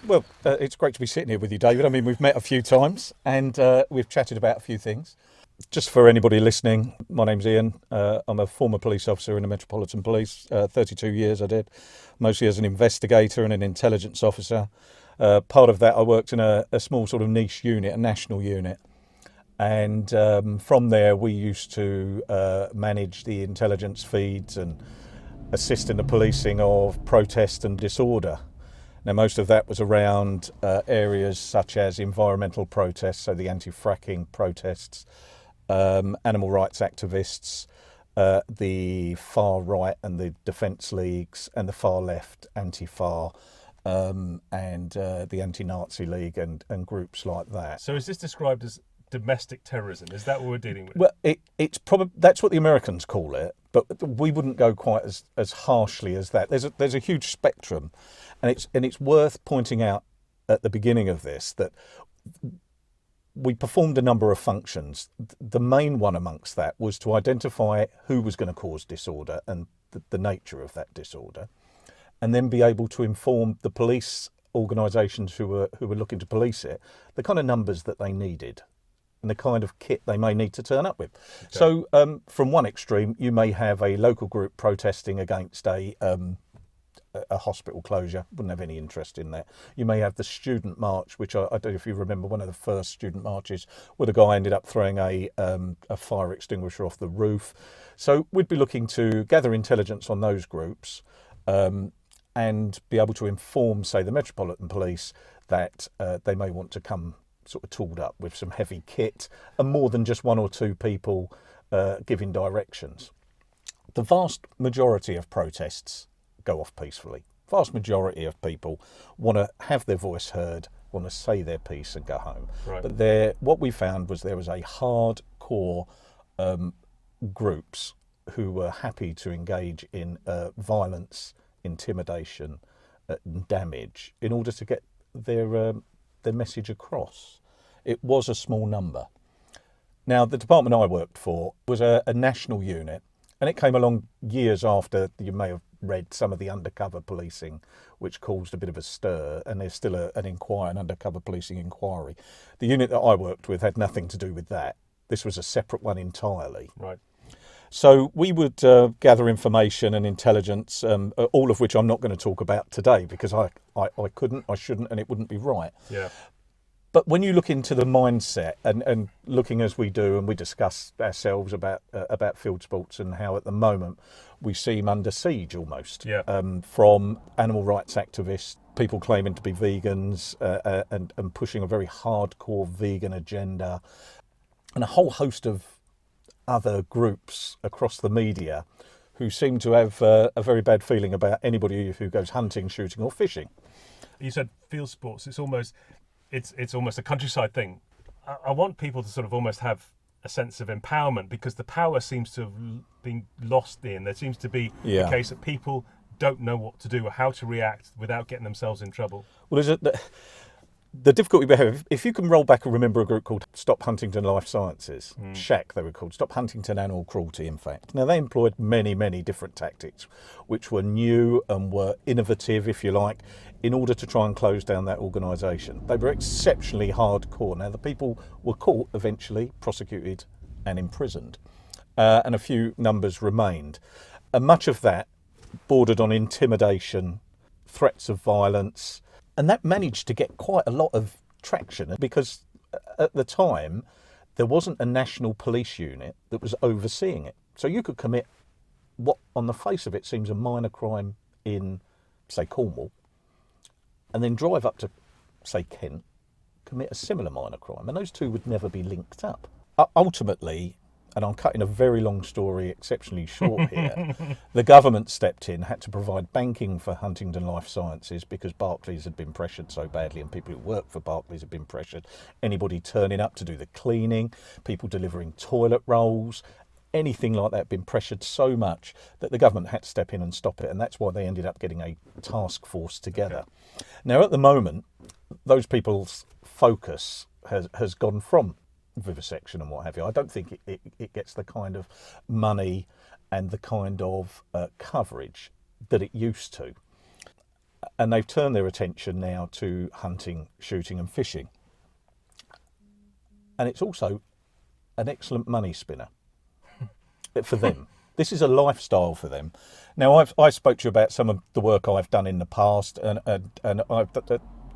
Well, it's great to be sitting here with you, David. I mean, we've met a few times and we've chatted about a few things. Just for anybody listening, my name's Ian. I'm a former police officer in the Metropolitan Police. 32 years I did, mostly as an investigator and an intelligence officer. Part of that, I worked in a small sort of niche unit, a national unit. And from there, we used to manage the intelligence feeds and assist in the policing of protest and disorder. Now, most of that was around areas such as environmental protests, so the anti-fracking protests, animal rights activists, the far right and the defence leagues, and the far left, anti-far, and the anti-Nazi league and groups like that. So is this described as domestic terrorism? Is that what we're dealing with? Well, it's probably that's what the Americans call it, but we wouldn't go quite as harshly as that. There's a huge spectrum, and it's worth pointing out at the beginning of this that we performed a number of functions. The main one amongst that was to identify who was going to cause disorder and the nature of that disorder, and then be able to inform the police organisations who were looking to police it the kind of numbers that they needed and the kind of kit they may need to turn up with. Okay. So from one extreme, you may have a local group protesting against a hospital closure, wouldn't have any interest in that. You may have the student march, which I don't know if you remember, one of the first student marches where the guy ended up throwing a fire extinguisher off the roof. So we'd be looking to gather intelligence on those groups and be able to inform, say, the Metropolitan Police that they may want to come sort of tooled up with some heavy kit and more than just one or two people giving directions. The vast majority of protests go off peacefully. Vast majority of people want to have their voice heard, want to say their piece and go home. Right. But what we found was there was a hardcore groups who were happy to engage in violence, intimidation, damage in order to get their message across. It was a small number. Now, the department I worked for was a national unit, and it came along years after. You may have read some of the undercover policing, which caused a bit of a stir, and there's still an undercover policing inquiry. The unit that I worked with had nothing to do with that. This was a separate one entirely. Right. So we would gather information and intelligence, all of which I'm not going to talk about today because I couldn't, I shouldn't, and it wouldn't be right. Yeah. But when you look into the mindset and looking as we do, and we discuss ourselves about field sports and how at the moment we seem under siege almost, from animal rights activists, people claiming to be vegans and pushing a very hardcore vegan agenda, and a whole host of other groups across the media who seem to have a very bad feeling about anybody who goes hunting, shooting or fishing. You said field sports. It's almost a countryside thing. I want people to sort of almost have a sense of empowerment because the power seems to have been lost in. There seems to be a case that people don't know what to do or how to react without getting themselves in trouble. Well, the difficulty we have, if you can roll back and remember a group called Stop Huntington Life Sciences, SHAC they were called, Stop Huntington Animal Cruelty, in fact. Now, they employed many, many different tactics, which were new and were innovative, if you like, in order to try and close down that organisation. They were exceptionally hardcore. Now, the people were caught eventually, prosecuted and imprisoned, and a few numbers remained. And much of that bordered on intimidation, threats of violence, and that managed to get quite a lot of traction because at the time there wasn't a national police unit that was overseeing it. So you could commit what on the face of it seems a minor crime in, say, Cornwall, and then drive up to, say, Kent, commit a similar minor crime, and those two would never be linked up. Ultimately, and I'm cutting a very long story exceptionally short here, the government stepped in, had to provide banking for Huntington Life Sciences because Barclays had been pressured so badly and people who work for Barclays had been pressured. Anybody turning up to do the cleaning, people delivering toilet rolls, anything like that had been pressured so much that the government had to step in and stop it, and that's why they ended up getting a task force together. Okay. Now, at the moment, those people's focus has gone from vivisection and what have you. I don't think it gets the kind of money and the kind of coverage that it used to. And they've turned their attention now to hunting, shooting and fishing. And it's also an excellent money spinner for them. This is a lifestyle for them. Now, I spoke to you about some of the work I've done in the past, and I've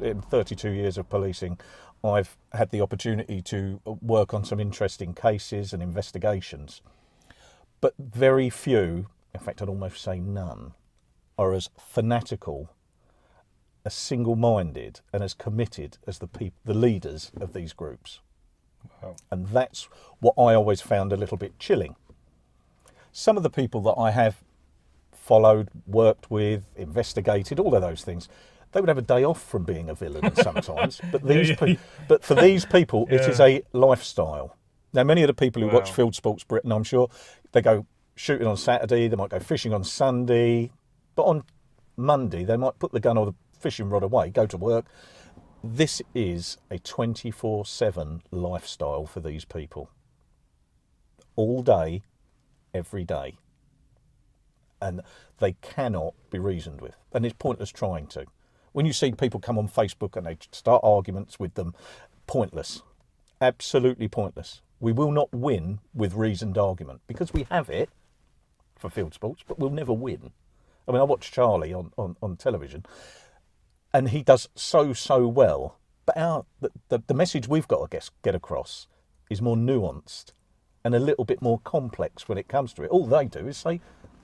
in 32 years of policing, I've had the opportunity to work on some interesting cases and investigations. But very few, in fact, I'd almost say none, are as fanatical, as single-minded, and as committed as the leaders of these groups. Wow. And that's what I always found a little bit chilling. Some of the people that I have followed, worked with, investigated, all of those things, they would have a day off from being a villain sometimes. But but for these people, it is a lifestyle. Now, many of the people who watch Field Sports Britain, I'm sure, they go shooting on Saturday, they might go fishing on Sunday, but on Monday they might put the gun or the fishing rod away, go to work. This is a 24/7 lifestyle for these people. All day, every day. And they cannot be reasoned with. And it's pointless trying to. When you see people come on Facebook and they start arguments with them, pointless. Absolutely pointless. We will not win with reasoned argument because we have it for field sports, but we'll never win. I mean, I watch Charlie on television and he does so well. But the message we've got to get across is more nuanced and a little bit more complex when it comes to it. All they do is say,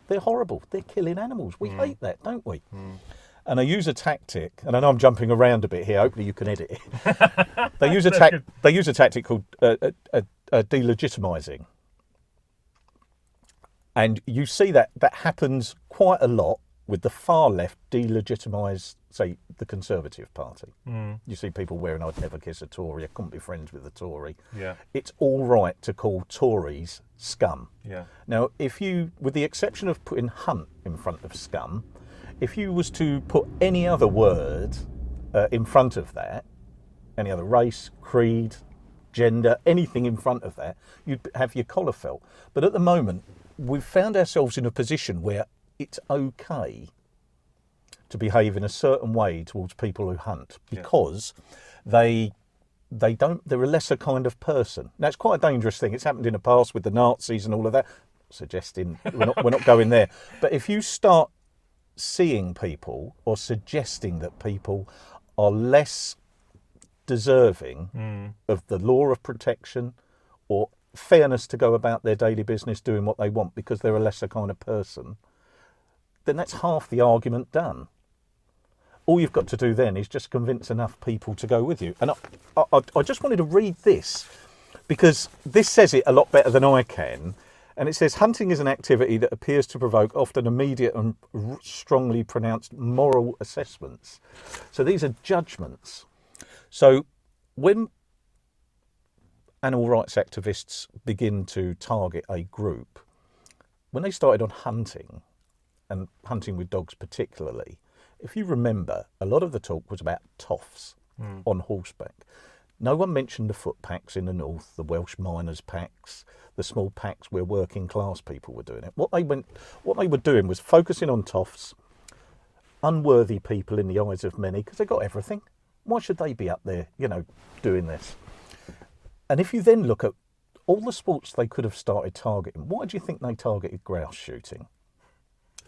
they're horrible, they're killing animals. We hate that, don't we? And they use a tactic, and I know I'm jumping around a bit here, hopefully you can edit it. They use a tactic called delegitimising. And you see that happens quite a lot with the far left delegitimise, say, the Conservative Party. You see people wearing "I'd never kiss a Tory," I couldn't be friends with a Tory. Yeah. It's all right to call Tories scum. Yeah. Now, if you, with the exception of putting hunt in front of scum, if you was to put any other word in front of that, any other race, creed, gender, anything in front of that, you'd have your collar felt. But at the moment, we've found ourselves in a position where it's okay to behave in a certain way towards people who hunt because they're a lesser kind of person. Now, it's quite a dangerous thing. It's happened in the past with the Nazis and all of that. Suggesting we're not going there. But if you start seeing people or suggesting that people are less deserving of the law of protection or fairness to go about their daily business doing what they want because they're a lesser kind of person, then that's half the argument done. All you've got to do then is just convince enough people to go with you. And I just wanted to read this because this says it a lot better than I can. And it says, hunting is an activity that appears to provoke often immediate and strongly pronounced moral assessments. So these are judgments. So when animal rights activists begin to target a group, when they started on hunting, and hunting with dogs particularly, if you remember, a lot of the talk was about toffs on horseback. No one mentioned the foot packs in the north, the Welsh miners' packs, the small packs where working class people were doing it. What they were doing was focusing on toffs, unworthy people in the eyes of many, because they got everything. Why should they be up there, doing this? And if you then look at all the sports they could have started targeting, why do you think they targeted grouse shooting?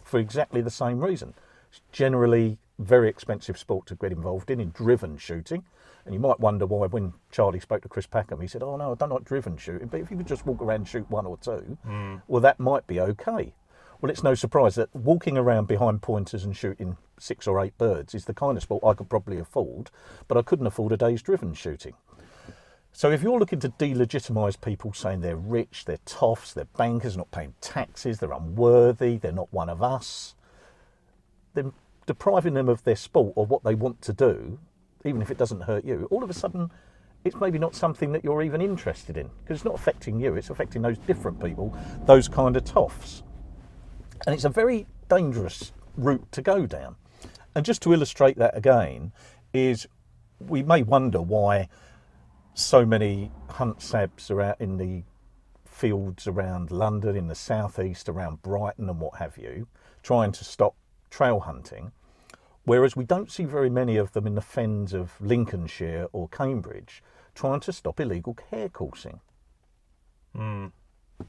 For exactly the same reason. It's generally very expensive sport to get involved in driven shooting. And you might wonder why when Charlie spoke to Chris Packham, he said, "Oh no, I don't like driven shooting, but if you could just walk around and shoot one or two, well, that might be okay." Well, it's no surprise that walking around behind pointers and shooting 6 or 8 birds is the kind of sport I could probably afford, but I couldn't afford a day's driven shooting. So if you're looking to delegitimise people saying they're rich, they're toffs, they're bankers, not paying taxes, they're unworthy, they're not one of us, then depriving them of their sport or what they want to do, even if it doesn't hurt you, all of a sudden it's maybe not something that you're even interested in because it's not affecting you, it's affecting those different people, those kind of toffs. And it's a very dangerous route to go down. And just to illustrate that again is we may wonder why so many hunt sabs are out in the fields around London, in the southeast, around Brighton and what have you, trying to stop trail hunting. Whereas we don't see very many of them in the fens of Lincolnshire or Cambridge trying to stop illegal hare coursing. Now,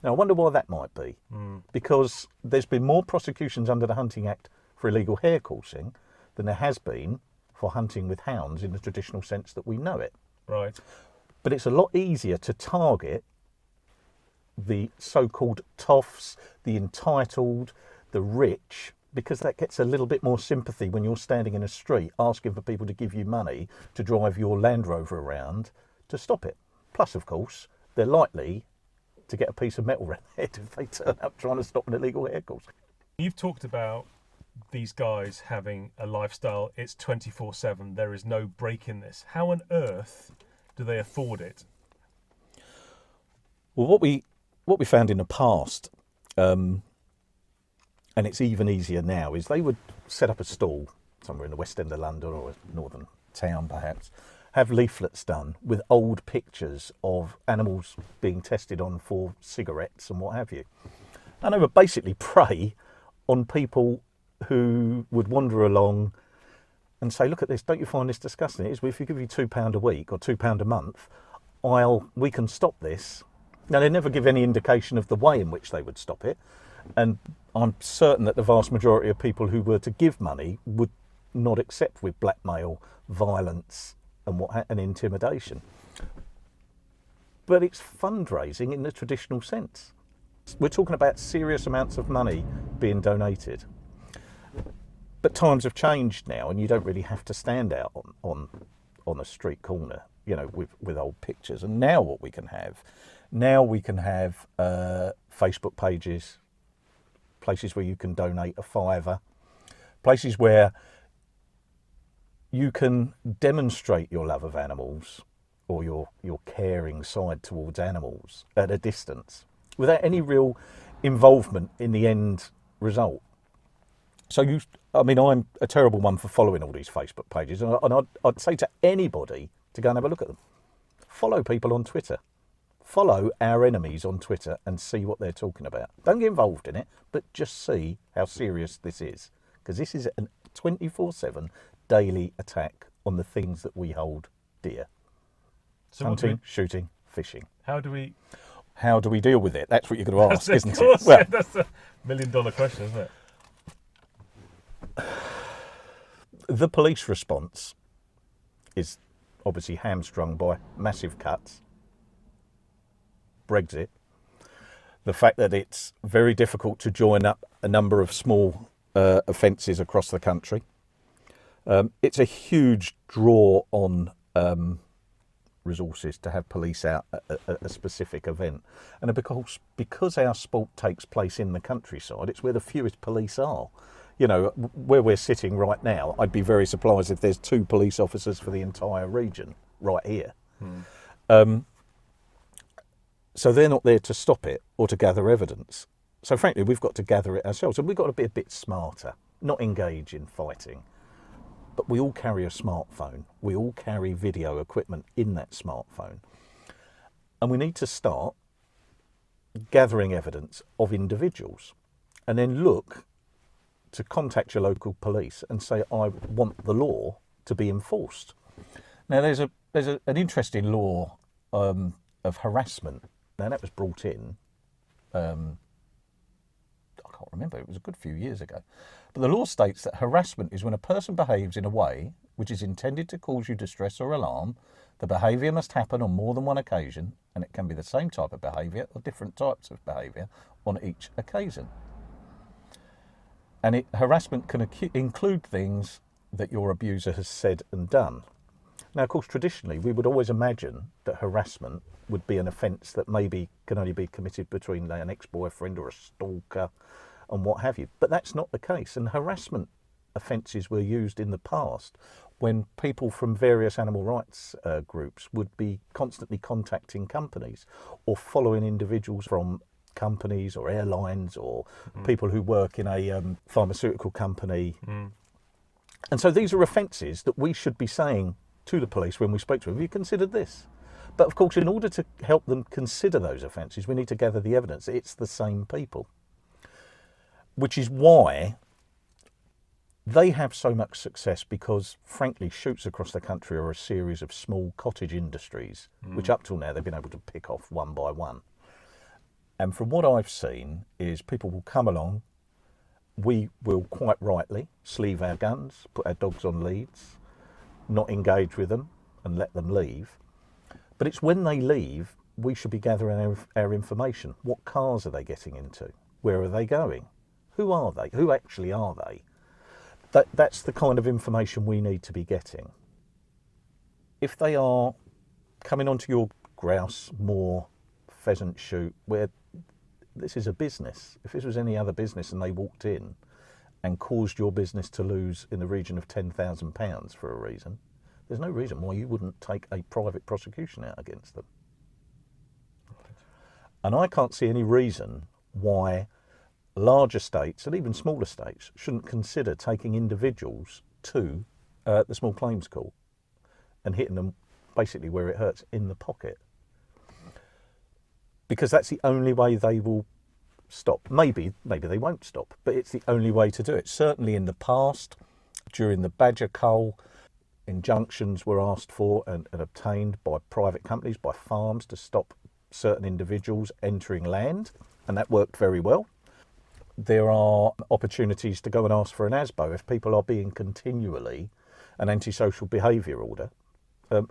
I wonder why that might be. Because there's been more prosecutions under the Hunting Act for illegal hare coursing than there has been for hunting with hounds in the traditional sense that we know it. Right. But it's a lot easier to target the so-called toffs, the entitled, the rich, because that gets a little bit more sympathy when you're standing in a street asking for people to give you money to drive your Land Rover around to stop it. Plus, of course, they're likely to get a piece of metal around their head if they turn up trying to stop an illegal hare course. You've talked about these guys having a lifestyle. It's 24/7. There is no break in this. How on earth do they afford it? Well, what we found in the past, and it's even easier now, is they would set up a stall somewhere in the West End of London or a northern town perhaps, have leaflets done with old pictures of animals being tested on for cigarettes and what have you. And they would basically prey on people who would wander along and say, look at this, don't you find this disgusting? It is, well, if you give me £2 a week or £2 a month, we can stop this. Now, they never give any indication of the way in which they would stop it. And I'm certain that the vast majority of people who were to give money would not accept with blackmail, violence and intimidation. But it's fundraising in the traditional sense. We're talking about serious amounts of money being donated. But times have changed now, and you don't really have to stand out on a street corner, with old pictures. And now what we can have, Facebook pages, places where you can donate a £5, places where you can demonstrate your love of animals or your caring side towards animals at a distance without any real involvement in the end result. So I'm a terrible one for following all these Facebook pages, and I'd say to anybody to go and have a look at them. Follow people on Twitter. Follow our enemies on Twitter and see what they're talking about. Don't get involved in it, but just see how serious this is, because this is a 24/7 daily attack on the things that we hold dear. So hunting, shooting, fishing. How do we deal with it? That's what you're going to ask, isn't it? Well, that's a $1 million question, isn't it? The police response is obviously hamstrung by massive cuts, Brexit, the fact that it's very difficult to join up a number of small offences across the country. It's a huge draw on resources to have police out at a specific event. And because our sport takes place in the countryside, it's where the fewest police are. Where we're sitting right now, I'd be very surprised if there's 2 police officers for the entire region right here. So they're not there to stop it or to gather evidence. So frankly, we've got to gather it ourselves, and we've got to be a bit smarter, not engage in fighting. But we all carry a smartphone. We all carry video equipment in that smartphone. And we need to start gathering evidence of individuals and then look to contact your local police and say, I want the law to be enforced. Now, there's an interesting law of harassment. Now, that was brought in, I can't remember, it was a good few years ago. But the law states that harassment is when a person behaves in a way which is intended to cause you distress or alarm. The behaviour must happen on more than one occasion, and it can be the same type of behaviour or different types of behaviour on each occasion. And harassment can include things that your abuser has said and done. Now, of course, traditionally, we would always imagine that harassment would be an offence that maybe can only be committed between an ex-boyfriend or a stalker and what have you. But that's not the case. And harassment offences were used in the past when people from various animal rights groups would be constantly contacting companies or following individuals from companies or airlines or people who work in a pharmaceutical company. And so these are offences that we should be saying to the police when we spoke to them, have you considered this? But of course, in order to help them consider those offences, we need to gather the evidence. It's the same people. Which is why They have so much success because, frankly, shoots across the country are a series of small cottage industries, which up till now they've been able to pick off one by one. And from what I've seen is people will come along, we will quite rightly sleeve our guns, put our dogs on leads, not engage with them and let them leave. But it's when they leave, we should be gathering our information. What cars are they getting into? Where are they going? Who are they? Who actually are they? That's the kind of information we need to be getting. If they are coming onto your grouse, moor, pheasant shoot, where this is a business. If this was any other business and they walked in and caused your business to lose in the region of £10,000 for a reason, there's no reason why you wouldn't take a private prosecution out against them. And I can't see any reason why larger states and even smaller states shouldn't consider taking individuals to the small claims court and hitting them basically where it hurts, in the pocket. Because that's the only way they will stop. Maybe they won't stop, but it's the only way to do it. Certainly in the past, during the badger cull, injunctions were asked for and obtained by private companies, by farms, to stop certain individuals entering land, and that worked very well. There are opportunities to go and ask for an ASBO if people are being continually an antisocial behaviour order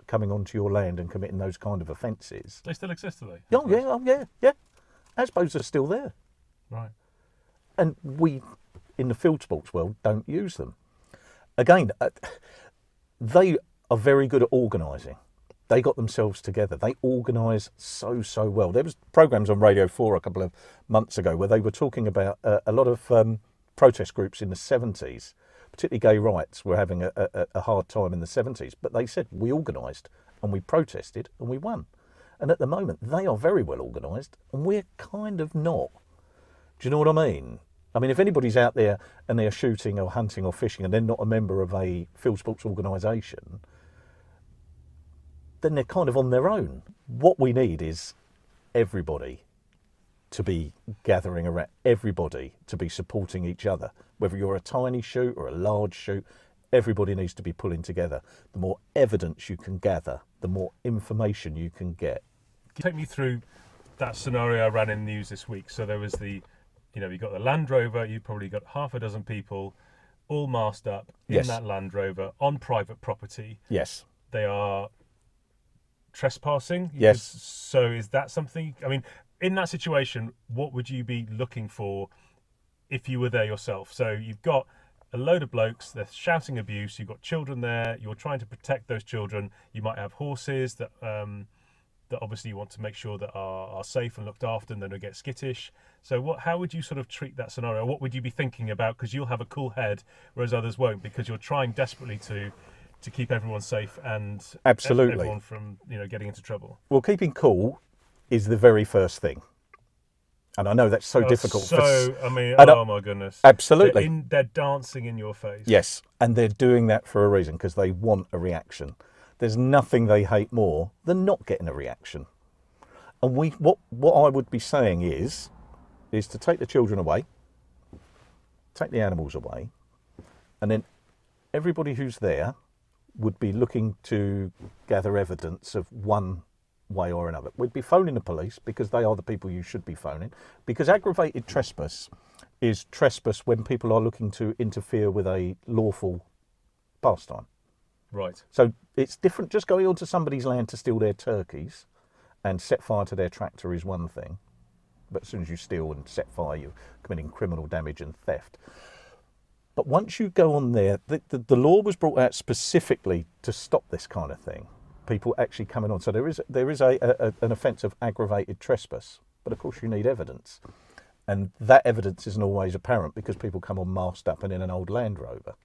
coming onto your land and committing those kind of offences. They still exist, do they? Oh yeah. ASBOs are still there. Right. And we, in the field sports world, don't use them. Again, they are very good at organising. They got themselves together. They organise so well. There was programmes on Radio 4 a couple of months ago where they were talking about a lot of protest groups in the 70s, particularly gay rights, were having a hard time in the 70s. But they said, we organised and we protested and we won. And at the moment, they are very well organised and we're kind of not. Do you know what I mean? I mean, if anybody's out there and they're shooting or hunting or fishing and they're not a member of a field sports organisation, then they're kind of on their own. What we need is everybody to be gathering around, everybody to be supporting each other. Whether you're a tiny shoot or a large shoot, everybody needs to be pulling together. The more evidence you can gather, the more information you can get. Take me through that scenario I ran in the news this week. So there was you got the Land Rover, you probably got half a dozen people all masked up in that Land Rover on private property. Yes. They are trespassing. Yes. So is that something, I mean, in that situation, what would you be looking for if you were there yourself? So you've got a load of blokes, they're shouting abuse, you've got children there, you're trying to protect those children, you might have horses that obviously you want to make sure that are safe and looked after and then don't get skittish. So how would you sort of treat that scenario? What would you be thinking about? Because you'll have a cool head, whereas others won't, because you're trying desperately to keep everyone safe and absolutely everyone from getting into trouble. Well, keeping cool is the very first thing. And I know that's so difficult. Oh my goodness. Absolutely. They're dancing in your face. Yes, and they're doing that for a reason, because they want a reaction. There's nothing they hate more than not getting a reaction. And what I would be saying is to take the children away, take the animals away, and then everybody who's there would be looking to gather evidence of one way or another. We'd be phoning the police, because they are the people you should be phoning, because aggravated trespass is trespass when people are looking to interfere with a lawful pastime. Right. So it's different. Just going onto somebody's land to steal their turkeys and set fire to their tractor is one thing, but as soon as you steal and set fire, you're committing criminal damage and theft. But once you go on there, the law was brought out specifically to stop this kind of thing. People actually coming on. So there is an offence of aggravated trespass, but of course you need evidence, and that evidence isn't always apparent because people come on masked up and in an old Land Rover.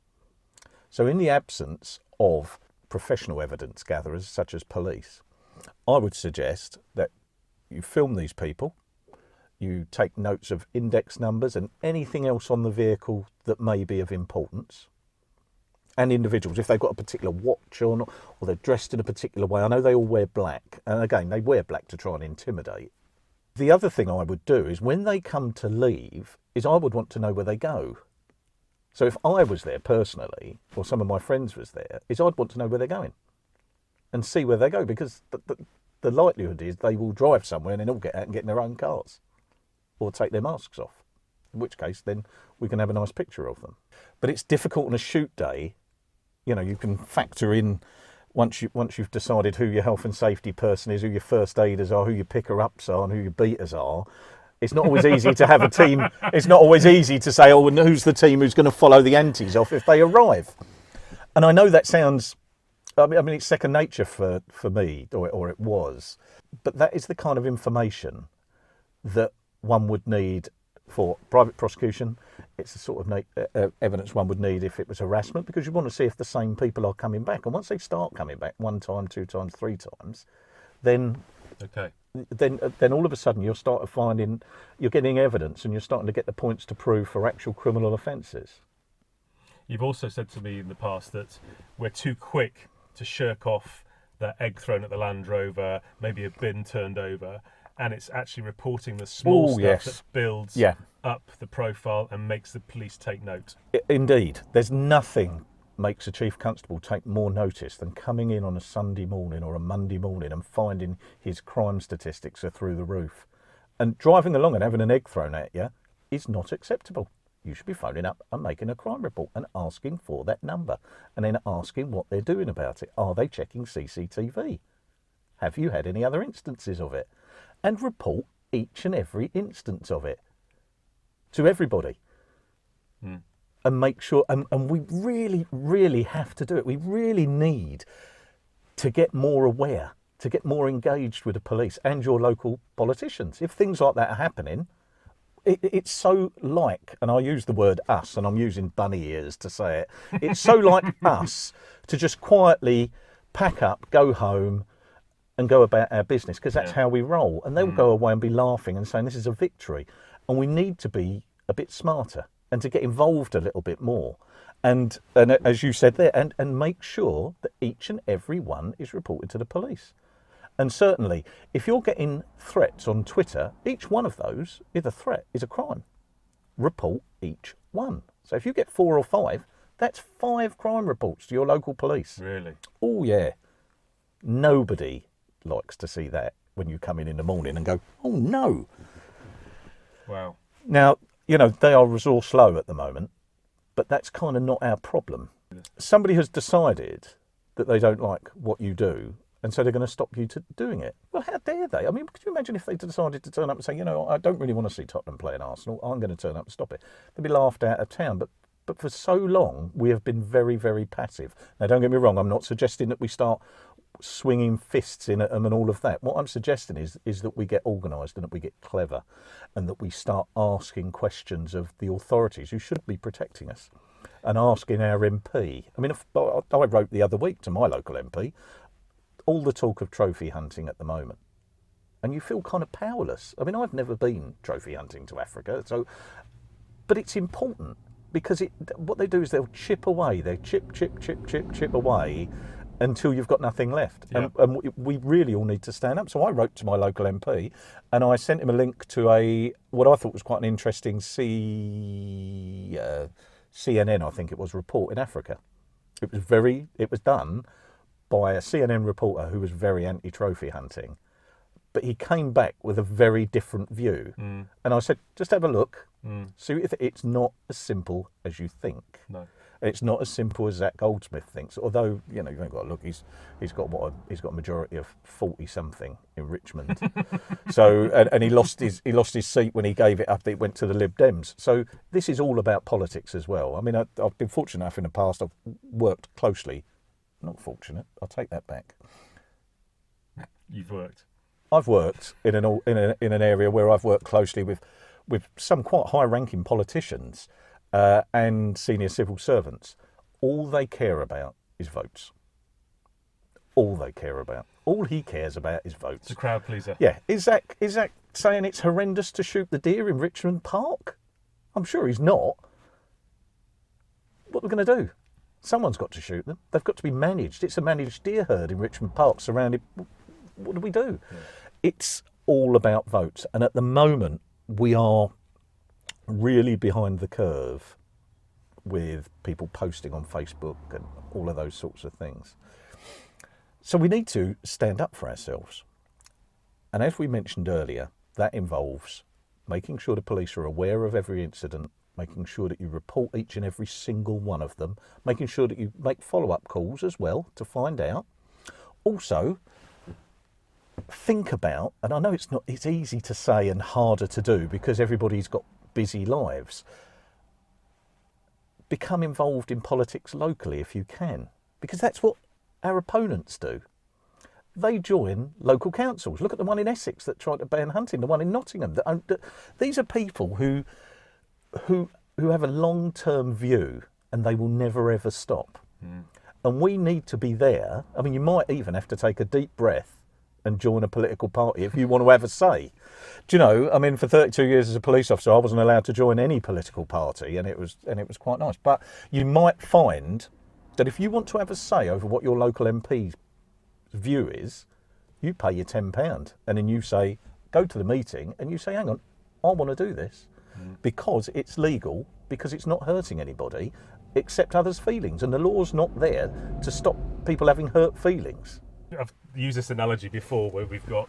So in the absence of professional evidence gatherers such as police, I would suggest that you film these people, you take notes of index numbers and anything else on the vehicle that may be of importance, and individuals, if they've got a particular watch on or they're dressed in a particular way. I know they all wear black, and again, they wear black to try and intimidate. The other thing I would do is when they come to leave, is I would want to know where they go. So if I was there personally, or some of my friends was there, is I'd want to know where they're going and see where they go, because the likelihood is they will drive somewhere and then all get out and get in their own cars or take their masks off, in which case then we can have a nice picture of them. But it's difficult on a shoot day. You know, you can factor in, once you've decided who your health and safety person is, who your first aiders are, who your picker-ups are and who your beaters are. It's not always easy to have a team. It's not always easy to say, oh, and who's the team who's going to follow the antis off if they arrive. And I know that sounds, I mean, it's second nature for me, or it was. But that is the kind of information that one would need for private prosecution. It's the sort of evidence one would need if it was harassment, because you want to see if the same people are coming back. And once they start coming back 1 time, 2 times, 3 times, then all of a sudden you're getting evidence, and you're starting to get the points to prove for actual criminal offences. You've also said to me in the past that we're too quick to shirk off that egg thrown at the Land Rover, maybe a bin turned over, and it's actually reporting the small stuff that builds up the profile and makes the police take note. Indeed. There's nothing makes a chief constable take more notice than coming in on a Sunday morning or a Monday morning and finding his crime statistics are through the roof. And driving along and having an egg thrown at you is not acceptable. You should be phoning up and making a crime report and asking for that number, and then asking what they're doing about it. Are they checking CCTV? Have you had any other instances of it? And report each and every instance of it to everybody. And make sure, and we really, really have to do it. We really need to get more aware, to get more engaged with the police and your local politicians. If things like that are happening, it's so like, and I use the word us, and I'm using bunny ears to say it, it's so like us to just quietly pack up, go home and go about our business, because that's how we roll. And they'll go away and be laughing and saying this is a victory. And we need to be a bit smarter and to get involved a little bit more. And as you said there, and make sure that each and every one is reported to the police. And certainly, if you're getting threats on Twitter, each one of those is a threat, is a crime. Report each one. So if you get 4 or 5, that's 5 crime reports to your local police. Really? Oh, yeah. Nobody likes to see that when you come in the morning and go, oh, no. Wow. Now, you know, they are resource low at the moment, but that's kind of not our problem. Somebody has decided that they don't like what you do, and so they're going to stop you doing it. Well, how dare they? I mean, could you imagine if they decided to turn up and say, you know, I don't really want to see Tottenham playing Arsenal, I'm going to turn up and stop it. They'd be laughed out of town. But for so long, we have been very, very passive. Now, don't get me wrong, I'm not suggesting that we start swinging fists in at them and all of that. What I'm suggesting is that we get organised and that we get clever, and that we start asking questions of the authorities who should be protecting us, and asking our MP. I mean, I wrote the other week to my local MP, all the talk of trophy hunting at the moment, and you feel kind of powerless. I mean, I've never been trophy hunting to Africa, but it's important, because what they do is they'll chip away, they chip away until you've got nothing left. Yeah. And we really all need to stand up. So I wrote to my local MP, and I sent him a link to what I thought was quite an interesting CNN, I think it was, report in Africa. It was done by a CNN reporter who was very anti-trophy hunting, but he came back with a very different view. And I said, just have a look, see if it's not as simple as you think. No. It's not as simple as Zach Goldsmith thinks. Although, you know, you ain't got to look. He's got a majority of 40-something in Richmond. So and he lost his seat when he gave it up. It went to the Lib Dems. So this is all about politics as well. I mean, I've been fortunate enough in the past. I've worked closely. Not fortunate. I'll take that back. You've worked. I've worked in an area where I've worked closely with some quite high-ranking politicians. And senior civil servants. All they care about is votes. All they care about. All he cares about is votes. It's a crowd pleaser. Yeah. Is Zach saying it's horrendous to shoot the deer in Richmond Park? I'm sure he's not. What are we going to do? Someone's got to shoot them. They've got to be managed. It's a managed deer herd in Richmond Park surrounded. What do we do? Yeah. It's all about votes. And at the moment, we are really behind the curve with people posting on Facebook and all of those sorts of things. So we need to stand up for ourselves. And as we mentioned earlier, that involves making sure the police are aware of every incident, making sure that you report each and every single one of them, making sure that you make follow-up calls as well to find out. Also, think about, and I know it's easy to say and harder to do because everybody's got busy lives, become involved in politics locally if you can, because that's what our opponents do. They join local councils. Look at the one in Essex that tried to ban hunting, the one in Nottingham. These are people who have a long-term view and they will never ever stop. And we need to be there. I mean, you might even have to take a deep breath and join a political party if you want to have a say. Do you know, I mean, for 32 years as a police officer, I wasn't allowed to join any political party, and it was quite nice. But you might find that if you want to have a say over what your local MP's view is, you pay your £10 and then you say, go to the meeting and you say, hang on, I want to do this because it's legal, because it's not hurting anybody except others' feelings, and the law's not there to stop people having hurt feelings. I've used this analogy before where we've got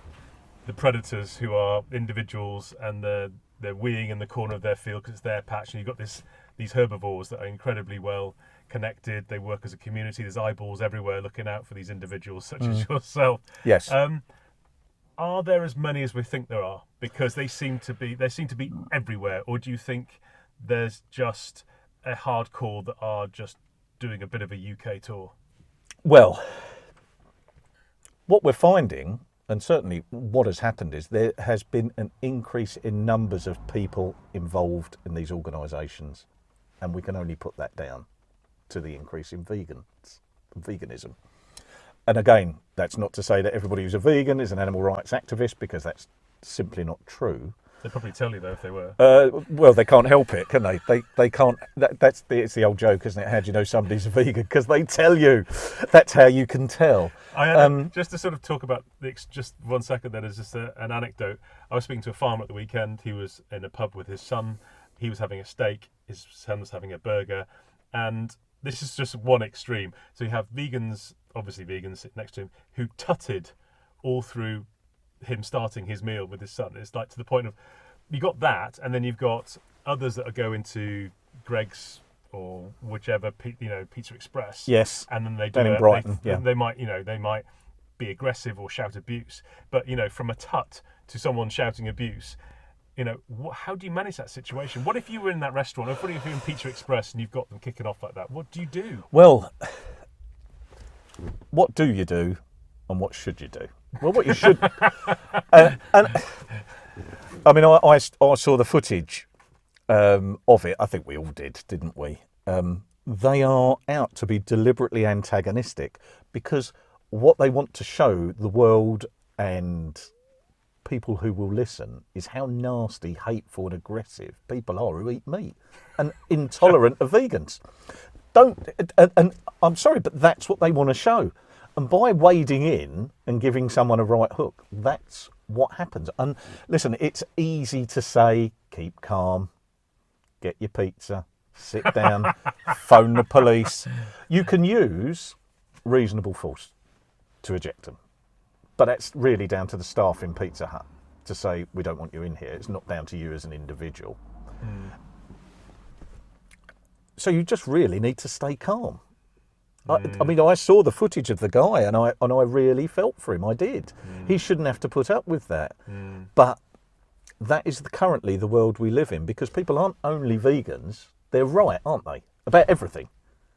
the predators who are individuals and they're weeing in the corner of their field because it's their patch, and you've got these herbivores that are incredibly well connected. They work as a community. There's eyeballs everywhere looking out for these individuals such as yourself. Yes. Are there as many as we think there are? Because they seem to be everywhere. Or do you think there's just a hardcore that are just doing a bit of a UK tour? Well, what we're finding, and certainly what has happened, is there has been an increase in numbers of people involved in these organisations, and we can only put that down to the increase in veganism. And again, that's not to say that everybody who's a vegan is an animal rights activist, because that's simply not true. They'd probably tell you though if they were. Well, they can't help it, can they? They can't. It's the old joke, isn't it? How do you know somebody's a vegan? Because they tell you. That's how you can tell. Just to sort of talk about just 1 second. Then, as just an anecdote. I was speaking to a farmer at the weekend. He was in a pub with his son. He was having a steak. His son was having a burger, and this is just one extreme. So you have vegans, obviously vegans, sitting next to him, who tutted all through him starting his meal with his son. It's like to the point of, you got that, and then you've got others that are going to Greg's or whichever, Pizza Express. Yes. And then they do down in Brighton. They might be aggressive or shout abuse. But from a tut to someone shouting abuse, how do you manage that situation? What if you were in that restaurant, or what if you're in Pizza Express and you've got them kicking off like that? What do you do? Well, what do you do, and what should you do? Well, what you should, and I mean, I saw the footage of it. I think we all did, didn't we? They are out to be deliberately antagonistic, because what they want to show the world and people who will listen is how nasty, hateful and aggressive people are who eat meat and intolerant of vegans. And I'm sorry, but that's what they want to show. And by wading in and giving someone a right hook, that's what happens. And listen, it's easy to say, keep calm, get your pizza, sit down, phone the police. You can use reasonable force to eject them. But that's really down to the staff in Pizza Hut to say, we don't want you in here. It's not down to you as an individual. So you just really need to stay calm. I mean, I saw the footage of the guy, and I really felt for him. I did. He shouldn't have to put up with that. But that is currently the world we live in, because people aren't only vegans, they're right, aren't they, about everything.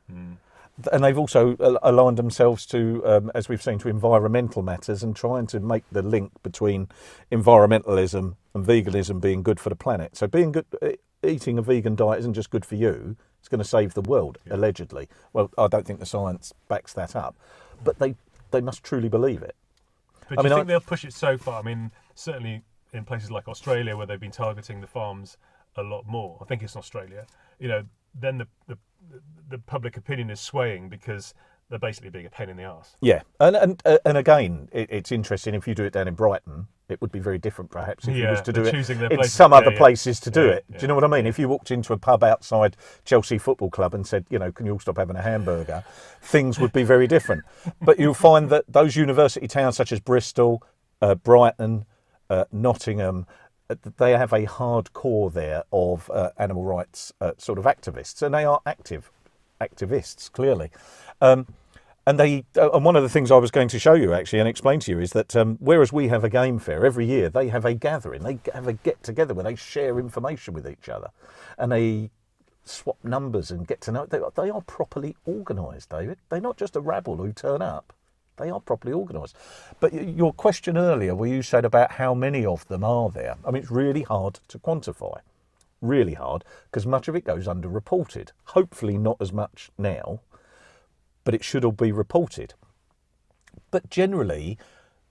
And they've also aligned themselves to, as we've seen, to environmental matters, and trying to make the link between environmentalism and veganism being good for the planet. So eating a vegan diet isn't just good for you, it's going to save the world, allegedly. Well, I don't think the science backs that up, but they must truly believe it. But do you think they'll push it so far? I mean, certainly in places like Australia, where they've been targeting the farms a lot more, I think it's Australia, then the public opinion is swaying because they're basically being a pain in the arse. Yeah, and again, it's interesting, if you do it down in Brighton, It would be very different, perhaps, if you was to they're do it choosing their in places. some other Yeah. places to do Yeah, it. Do you know what I mean? If you walked into a pub outside Chelsea Football Club and said, can you all stop having a hamburger, things would be very different. But you'll find that those university towns such as Bristol, Brighton, Nottingham, they have a hard core there of animal rights sort of activists, and they are activists, clearly. And one of the things I was going to show you actually and explain to you is that whereas we have a game fair every year, they have a gathering, they have a get together where they share information with each other, and they swap numbers and get to know. They are properly organised, David. They're not just a rabble who turn up. They are properly organised. But your question earlier, where you said about how many of them are there, I mean, it's really hard to quantify. Really hard, because much of it goes underreported. Hopefully not as much now, but it should all be reported. But generally,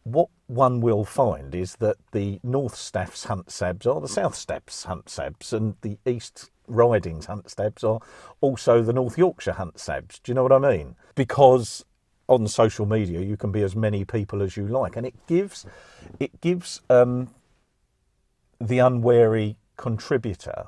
what one will find is that the North Staff's hunt sabs are the South Staff's hunt sabs, and the East Riding's hunt sabs are also the North Yorkshire hunt sabs. Do you know what I mean? Because on social media you can be as many people as you like, and it gives the unwary contributor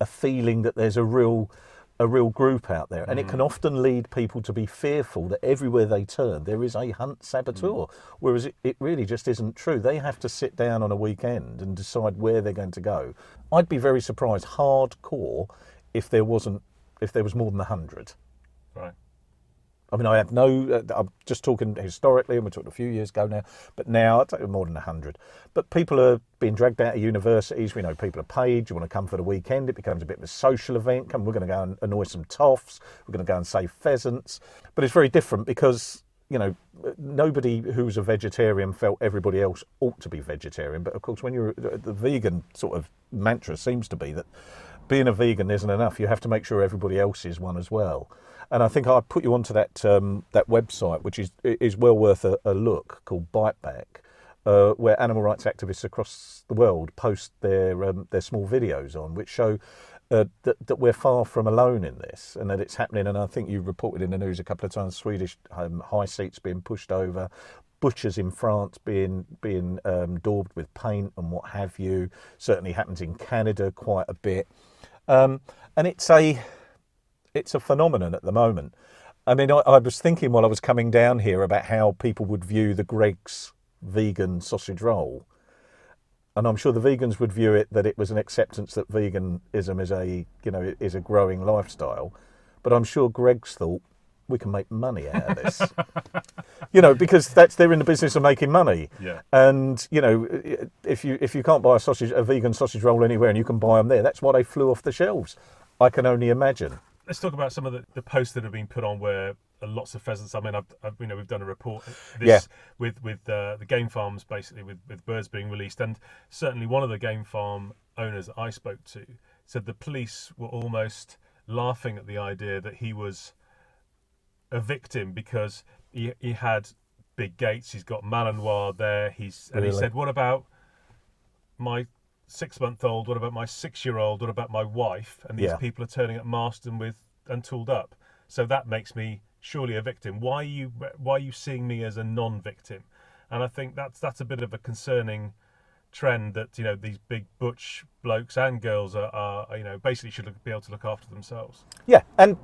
a feeling that there's a real group out there, and it can often lead people to be fearful that everywhere they turn there is a hunt saboteur, whereas it really just isn't true. They have to sit down on a weekend and decide where they're going to go. I'd be very surprised, hardcore, if there was more than 100. Right. I mean, I have no. I'm just talking historically, and we're talking a few years ago now. But now, I'd say more than 100. But people are being dragged out of universities. We know people are paid. You want to come for the weekend? It becomes a bit of a social event. We're going to go and annoy some toffs. We're going to go and save pheasants. But it's very different because nobody who's a vegetarian felt everybody else ought to be vegetarian. But of course, when you're the vegan sort of mantra seems to be that being a vegan isn't enough. You have to make sure everybody else is one as well. And I think I put you onto that website, which is well worth a look, called Bite Back, where animal rights activists across the world post their small videos on, which show that we're far from alone in this, and that it's happening. And I think you reported in the news a couple of times Swedish high seats being pushed over, butchers in France being daubed with paint and what have you. Certainly happens in Canada quite a bit, and it's a phenomenon at the moment. I mean, I was thinking while I was coming down here about how people would view the Greggs vegan sausage roll. And I'm sure the vegans would view it that it was an acceptance that veganism is a growing lifestyle. But I'm sure Greggs thought, we can make money out of this. Because they're in the business of making money. Yeah. And, if you can't buy a vegan sausage roll anywhere and you can buy them there, that's why they flew off the shelves. I can only imagine. Let's talk about some of the posts that have been put on where lots of pheasants. I mean, we've done a report with the game farms, basically with birds being released, and certainly one of the game farm owners that I spoke to said the police were almost laughing at the idea that he was a victim because he had big gates. He's got Malinois there. He said, "What about my 6-month-old? What about my 6-year-old? What about my wife?" And these people are turning at Marston and tooled up. So that makes me surely a victim. Why are you seeing me as a non-victim? And I think that's a bit of a concerning trend that these big butch blokes and girls are basically should be able to look after themselves. Yeah, and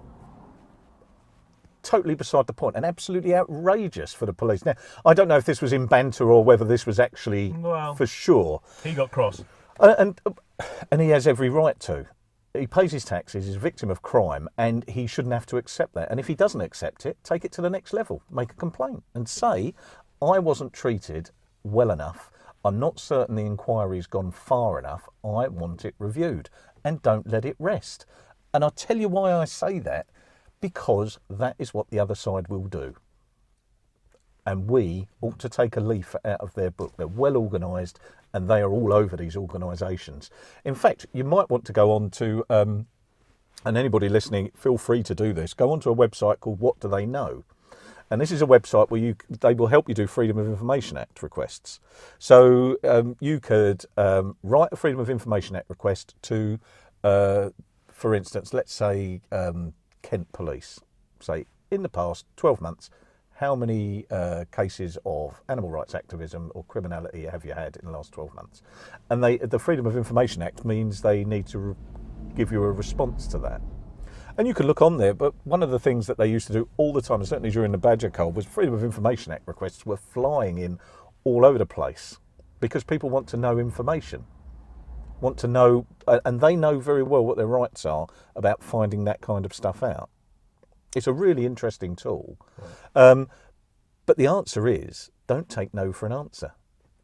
totally beside the point and absolutely outrageous for the police. Now, I don't know if this was in banter or whether this was actually for sure. He got cross. And he has every right to. He pays his taxes, he's a victim of crime, and he shouldn't have to accept that. And if he doesn't accept it, take it to the next level. Make a complaint and say, I wasn't treated well enough. I'm not certain the inquiry's gone far enough. I want it reviewed. And don't let it rest. And I'll tell you why I say that. Because that is what the other side will do. And we ought to take a leaf out of their book. They're well organised and they are all over these organisations. In fact, you might want to go on to, and anybody listening, feel free to do this, go onto a website called What Do They Know? And this is a website where they will help you do Freedom of Information Act requests. So you could write a Freedom of Information Act request to, for instance, let's say Kent Police. Say, in the past 12 months, how many cases of animal rights activism or criminality have you had in the last 12 months? And the Freedom of Information Act means they need to give you a response to that. And you can look on there, but one of the things that they used to do all the time, certainly during the Badger Cull, was Freedom of Information Act requests were flying in all over the place because people want to know information, want to know, and they know very well what their rights are about finding that kind of stuff out. It's a really interesting tool. Right. But the answer is, don't take no for an answer.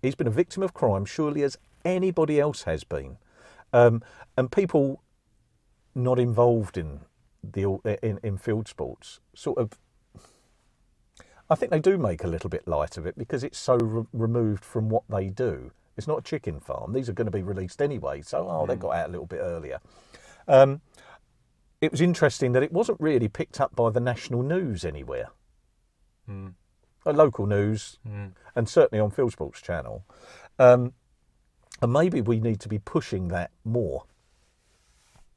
He's been a victim of crime surely as anybody else has been. And people not involved in field sports sort of, I think they do make a little bit light of it because it's so removed from what they do. It's not a chicken farm. These are going to be released anyway, so they got out a little bit earlier. It was interesting that it wasn't really picked up by the national news anywhere. Local news, and certainly on Fieldsports Channel. And maybe we need to be pushing that more.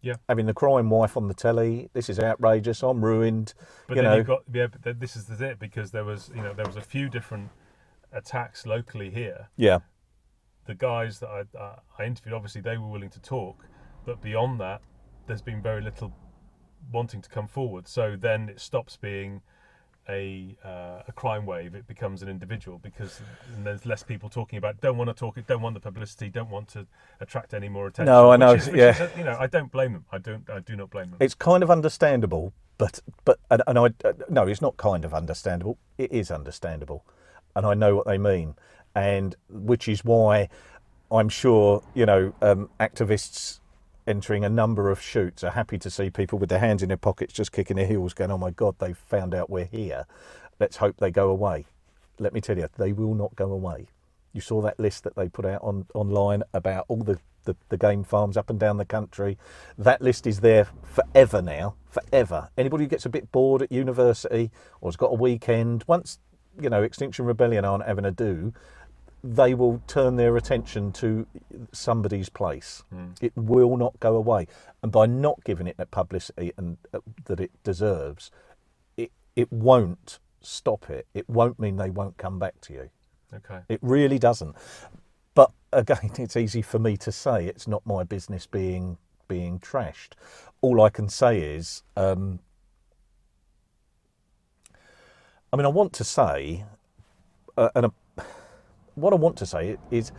Yeah, having the crying wife on the telly. This is outrageous. I'm ruined. But then you've got but this is it because there was a few different attacks locally here. Yeah, the guys that I interviewed, obviously they were willing to talk, but beyond that, there's been very little wanting to come forward. So then it stops being a crime wave. It becomes an individual because there's less people talking about. Don't want to talk. Don't want the publicity. Don't want to attract any more attention. No, I know. Which is, I don't blame them. I do not blame them. It's kind of understandable, but no, it's not kind of understandable. It is understandable, and I know what they mean, and which is why I'm sure activists entering a number of shoots are happy to see people with their hands in their pockets just kicking their heels going, oh my God, they've found out we're here. Let's hope they go away. Let me tell you, they will not go away. You saw that list that they put out online about all the game farms up and down the country. That list is there forever now, forever. Anybody who gets a bit bored at university or has got a weekend, once, Extinction Rebellion aren't having a do, they will turn their attention to somebody's place. It will not go away. And by not giving it that publicity and that it deserves, it won't stop it. It won't mean they won't come back to you. Okay. It really doesn't. But again, it's easy for me to say. It's not my business being trashed. All I can say is, I want to say, what I want to say is,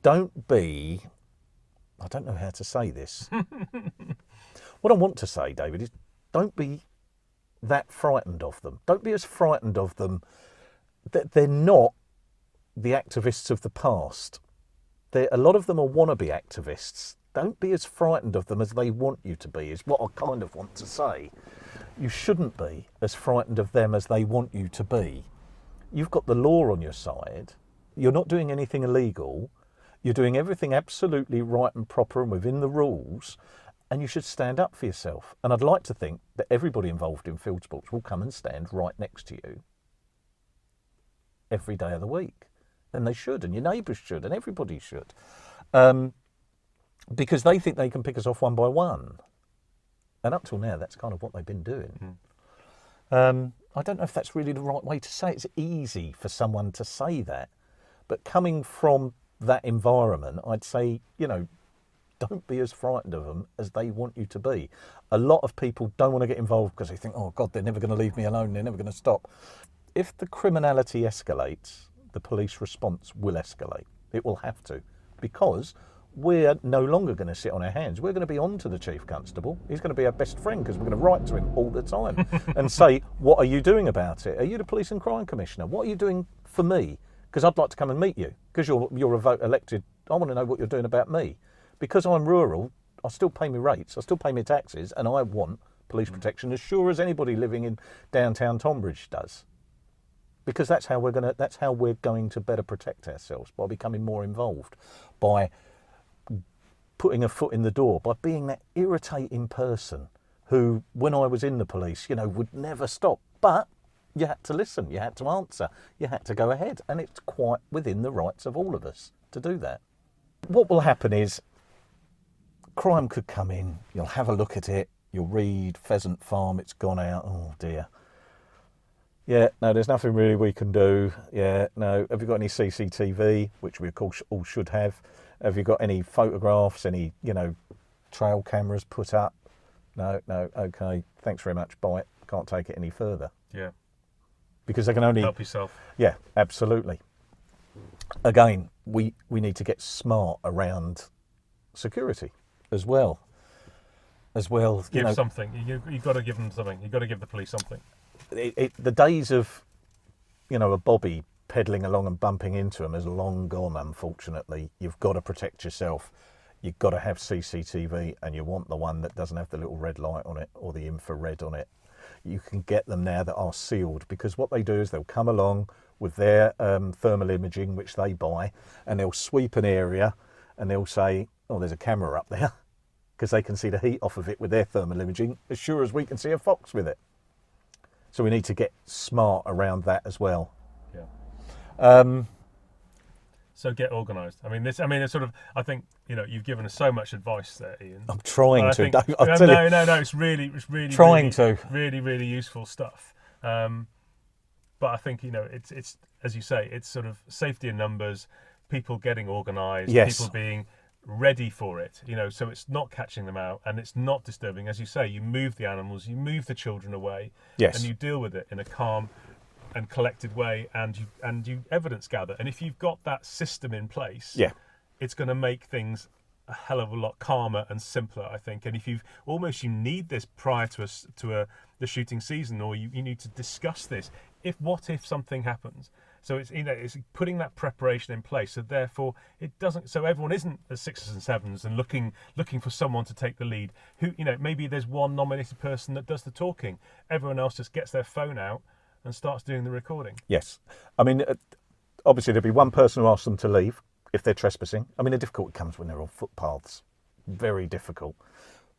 don't be, I don't know how to say this. What I want to say, David, is don't be that frightened of them. Don't be as frightened of them that they're not the activists of the past. A lot of them are wannabe activists. Don't be as frightened of them as they want you to be, is what I kind of want to say. You shouldn't be as frightened of them as they want you to be. You've got the law on your side. You're not doing anything illegal. You're doing everything absolutely right and proper and within the rules, and you should stand up for yourself. And I'd like to think that everybody involved in field sports will come and stand right next to you every day of the week. And they should, and your neighbours should, and everybody should. Because they think they can pick us off one by one. And up till now, that's kind of what they've been doing. I don't know if that's really the right way to say it. It's easy for someone to say that. But coming from that environment, I'd say, don't be as frightened of them as they want you to be. A lot of people don't want to get involved because they think, oh God, they're never going to leave me alone. They're never going to stop. If the criminality escalates, the police response will escalate. It will have to, because we're no longer going to sit on our hands. We're going to be on to the Chief Constable. He's going to be our best friend because we're going to write to him all the time and say, what are you doing about it? Are you the Police and Crime Commissioner? What are you doing for me? Because I'd like to come and meet you. Because you're a vote elected. I want to know what you're doing about me. Because I'm rural, I still pay my rates, I still pay my taxes, and I want police protection as sure as anybody living in downtown Tonbridge does. Because that's how we're going to better protect ourselves, by becoming more involved, by putting a foot in the door, by being that irritating person who, when I was in the police, would never stop. But you had to listen, you had to answer, you had to go ahead. And it's quite within the rights of all of us to do that. What will happen is crime could come in, you'll have a look at it, you'll read Pheasant Farm, it's gone out, oh dear. Yeah, no, there's nothing really we can do. Yeah, no. Have you got any CCTV, which we of course all should have? Have you got any photographs, any, trail cameras put up? No, okay. Thanks very much, bye. Can't take it any further. Yeah. Because they can only... Help yourself. Yeah, absolutely. Again, we need to get smart around security as well. Give something. You've got to give them something. You've got to give the police something. The days of, a bobby pedaling along and bumping into them is long gone, unfortunately. You've got to protect yourself. You've got to have CCTV, and you want the one that doesn't have the little red light on it or the infrared on it. You can get them now that are sealed, because what they do is they'll come along with their thermal imaging, which they buy, and they'll sweep an area and they'll say, oh, there's a camera up there, because they can see the heat off of it with their thermal imaging, as sure as we can see a fox with it. So we need to get smart around that as well. Yeah. So get organised. It's sort of. I think you've given us so much advice there, Ian. I'm trying to. No. It's really trying to. Really useful stuff. But I think it's as you say, it's sort of safety in numbers, people getting organised, yes. people being ready for it. So it's not catching them out and it's not disturbing. As you say, you move the animals, you move the children away, yes. and you deal with it in a calm and collected way, and you evidence gather. And if you've got that system in place, yeah, it's going to make things a hell of a lot calmer and simpler, I think. And if you need this prior to the shooting season, or you need to discuss this. What if something happens? So it's putting that preparation in place. So therefore it doesn't. So everyone isn't at 6s and 7s and looking for someone to take the lead. Who maybe there's one nominated person that does the talking. Everyone else just gets their phone out and starts doing the recording. Yes. Obviously there'll be one person who asks them to leave if they're trespassing. The difficulty comes when they're on footpaths. Very difficult.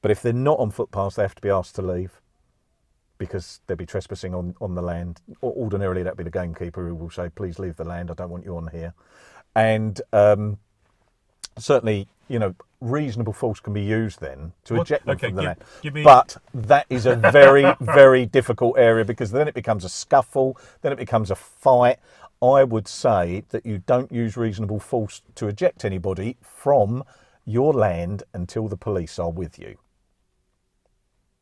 But if they're not on footpaths, they have to be asked to leave because they'll be trespassing on the land. Ordinarily, that'd be the gamekeeper who will say, please leave the land, I don't want you on here. And certainly, reasonable force can be used then to eject them from the land. But that is a very, very difficult area, because then it becomes a scuffle, then it becomes a fight. I would say that you don't use reasonable force to eject anybody from your land until the police are with you.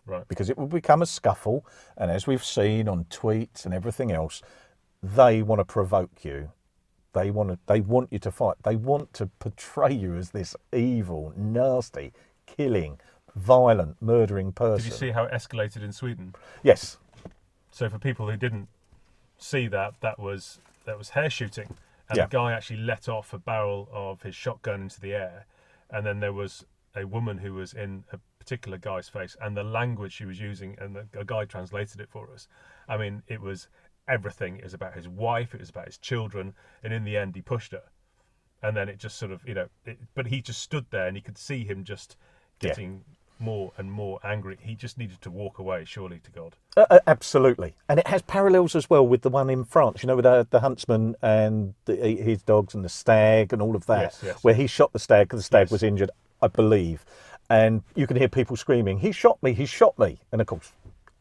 Right. Because it will become a scuffle, and as we've seen on tweets and everything else, they want to provoke you. They want you to fight. They want to portray you as this evil, nasty, killing, violent, murdering person. Did you see how it escalated in Sweden? Yes. So for people who didn't see that was hare shooting, and the guy actually let off a barrel of his shotgun into the air, and then there was a woman who was in a particular guy's face, and the language she was using, and a guy translated it for us. It was everything. It was about his wife, it was about his children, and in the end he pushed her, and then it just sort of but he just stood there, and you could see him just getting more and more angry. He just needed to walk away, surely to God. Absolutely. And it has parallels as well with the one in France, with the huntsman and his dogs and the stag and all of that, yes. where he shot the stag because the stag was injured, I believe. And you can hear people screaming, he shot me. And of course,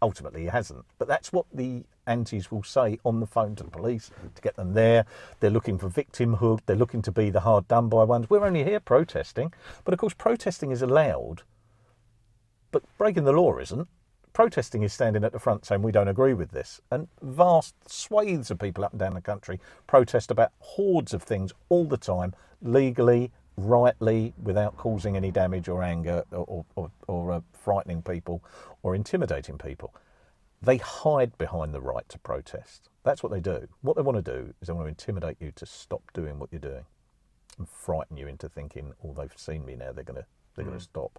ultimately he hasn't. But that's what the antis will say on the phone to the police to get them there. They're looking for victimhood. They're looking to be the hard done by ones. We're only here protesting. But of course, protesting is allowed, but breaking the law isn't. Protesting is standing at the front saying we don't agree with this. And vast swathes of people up and down the country protest about hordes of things all the time, legally, rightly, without causing any damage or anger or frightening people or intimidating people. They hide behind the right to protest. That's what they do. What they want to do is they want to intimidate you to stop doing what you're doing and frighten you into thinking, oh, they've seen me now, they're going to stop.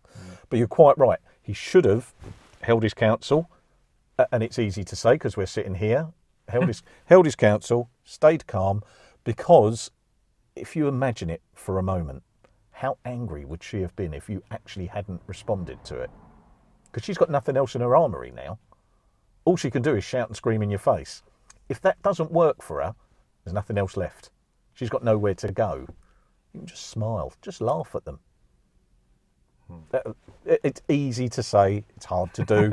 But you're quite right. He should have held his counsel, and it's easy to say because we're sitting here, held his counsel, stayed calm, because if you imagine it for a moment, how angry would she have been if you actually hadn't responded to it? Because she's got nothing else in her armoury now. All she can do is shout and scream in your face. If that doesn't work for her, there's nothing else left. She's got nowhere to go. You can just smile, just laugh at them. It's easy to say, it's hard to do.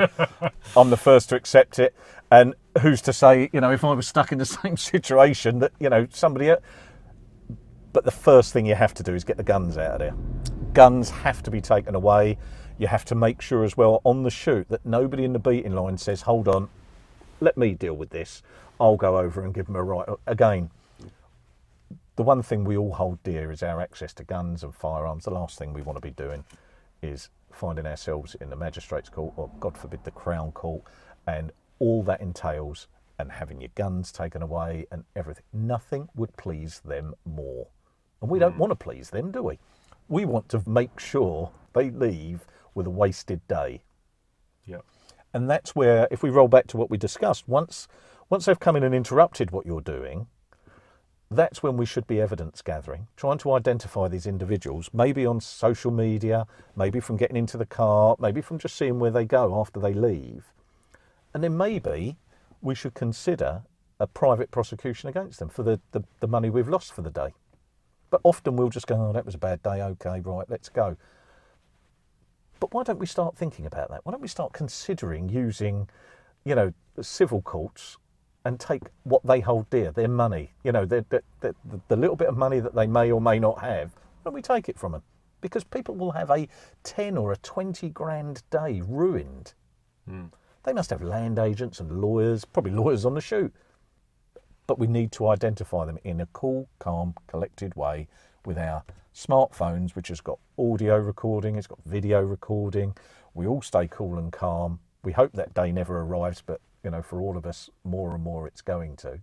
I'm the first to accept it. And who's to say, if I was stuck in the same situation that, somebody else. But the first thing you have to do is get the guns out of there. Guns have to be taken away. You have to make sure as well on the shoot that nobody in the beating line says, hold on, let me deal with this. I'll go over and give them a right. Again, the one thing we all hold dear is our access to guns and firearms. The last thing we want to be doing is finding ourselves in the magistrate's court or, God forbid, the Crown Court, and all that entails, and having your guns taken away and everything. Nothing would please them more. And we don't want to please them, do we? We want to make sure they leave with a wasted day. Yeah. And that's where, if we roll back to what we discussed, once they've come in and interrupted what you're doing, that's when we should be evidence gathering, trying to identify these individuals, maybe on social media, maybe from getting into the car, maybe from just seeing where they go after they leave. And then maybe we should consider a private prosecution against them for the money we've lost for the day. But often we'll just go, oh, that was a bad day, okay, right, let's go. But why don't we start thinking about that? Why don't we start considering using, the civil courts and take what they hold dear, their money, the little bit of money that they may or may not have, why don't we take it from them? Because people will have a 10 or a 20 grand day ruined. They must have land agents and lawyers, probably lawyers on the shoot. But we need to identify them in a cool, calm, collected way with our smartphones, which has got audio recording, it's got video recording. We all stay cool and calm. We hope that day never arrives, but, for all of us, more and more it's going to.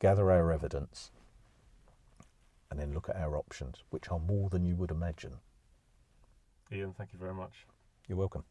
Gather our evidence and then look at our options, which are more than you would imagine. Ian, thank you very much. You're welcome.